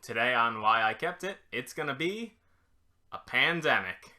Today on Why I Kept It, it's gonna be a pandemic.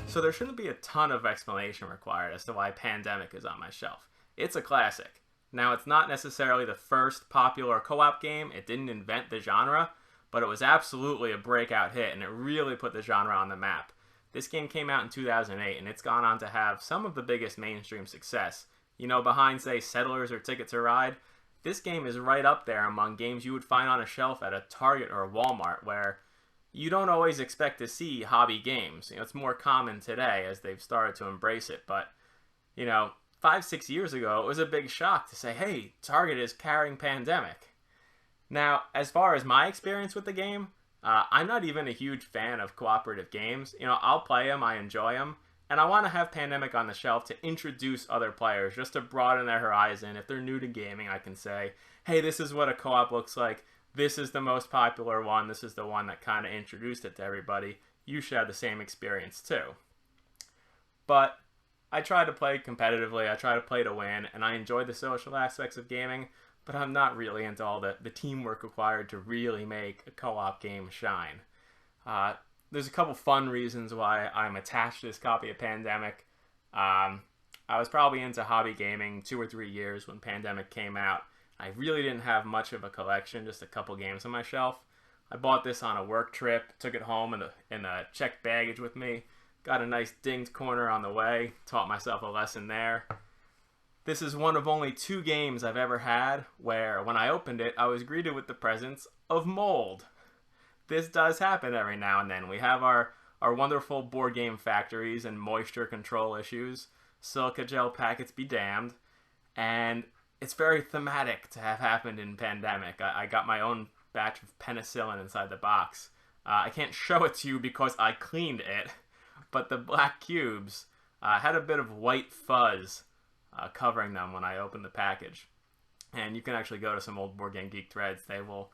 So there shouldn't be a ton of explanation required as to why Pandemic is on my shelf. It's a classic. Now, it's not necessarily the first popular co-op game. It didn't invent the genre, but it was absolutely a breakout hit, and it really put the genre on the map. This game came out in 2008, and it's gone on to have some of the biggest mainstream success. You know, behind, say, Settlers or Ticket to Ride, this game is right up there among games you would find on a shelf at a Target or a Walmart, where you don't always expect to see hobby games. You know, it's more common today as they've started to embrace it, but, you know, 5-6 years ago, it was a big shock to say, hey, Target is carrying Pandemic. Now, as far as my experience with the game, I'm not even a huge fan of cooperative games. You know, I'll play them, I enjoy them, and I want to have Pandemic on the shelf to introduce other players, just to broaden their horizon. If they're new to gaming, I can say, hey, this is what a co-op looks like. This is the most popular one. This is the one that kind of introduced it to everybody. You should have the same experience too. But I try to play competitively, I try to play to win, and I enjoy the social aspects of gaming, but I'm not really into all the teamwork required to really make a co-op game shine. There's a couple fun reasons why I'm attached to this copy of Pandemic. I was probably into hobby gaming 2 or 3 years when Pandemic came out. I really didn't have much of a collection, just a couple games on my shelf. I bought this on a work trip, took it home in a checked baggage with me. Got a nice dinged corner on the way, taught myself a lesson there. This is one of only 2 games I've ever had where, when I opened it, I was greeted with the presence of mold. This does happen every now and then. We have our wonderful board game factories and moisture control issues. Silica gel packets be damned. And it's very thematic to have happened in Pandemic. I got my own batch of penicillin inside the box. I can't show it to you because I cleaned it. But the black cubes had a bit of white fuzz covering them when I opened the package. And you can actually go to some old Board Game Geek threads. They will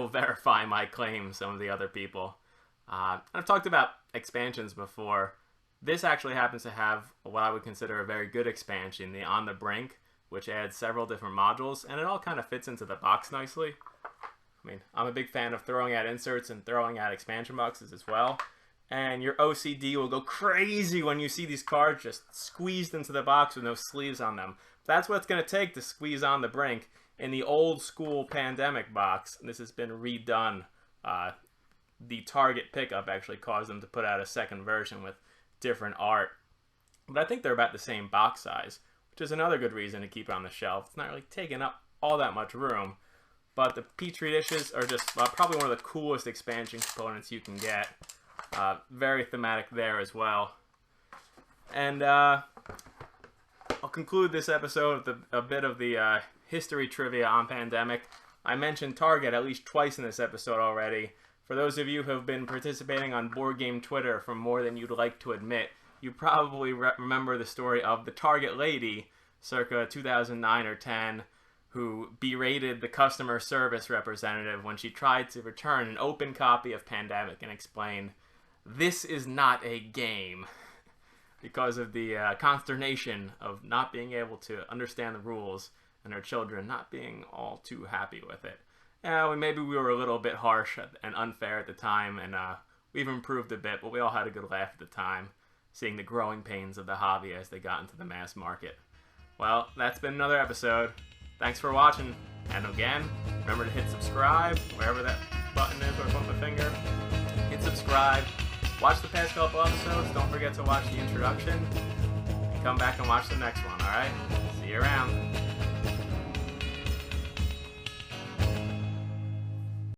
verify my claims, some of the other people. I've talked about expansions before. This actually happens to have what I would consider a very good expansion, the On the Brink, which adds several different modules, and it all kind of fits into the box nicely. I mean, I'm a big fan of throwing out inserts and throwing out expansion boxes as well. And your OCD will go crazy when you see these cards just squeezed into the box with no sleeves on them. That's what it's going to take to squeeze On the Brink. In the old school Pandemic box, this has been redone. The Target pickup actually caused them to put out a second version with different art. But I think they're about the same box size, which is another good reason to keep it on the shelf. It's not really taking up all that much room. But the Petri dishes are just probably one of the coolest expansion components you can get. Very thematic there as well. And I'll conclude this episode with a bit of the history trivia on Pandemic. I mentioned Target at least twice in this episode already. For those of you who have been participating on Board Game Twitter for more than you'd like to admit, you probably remember the story of the Target lady, circa 2009 or 10, who berated the customer service representative when she tried to return an open copy of Pandemic and explained, "This is not a game," because of the consternation of not being able to understand the rules and her children not being all too happy with it. Maybe we were a little bit harsh and unfair at the time, and we've improved a bit, but we all had a good laugh at the time, seeing the growing pains of the hobby as they got into the mass market. Well, that's been another episode. Thanks for watching, and again, remember to hit subscribe, wherever that button is where I put my finger. Hit subscribe. Watch the past couple episodes. Don't forget to watch the introduction. And come back and watch the next one, alright? See you around.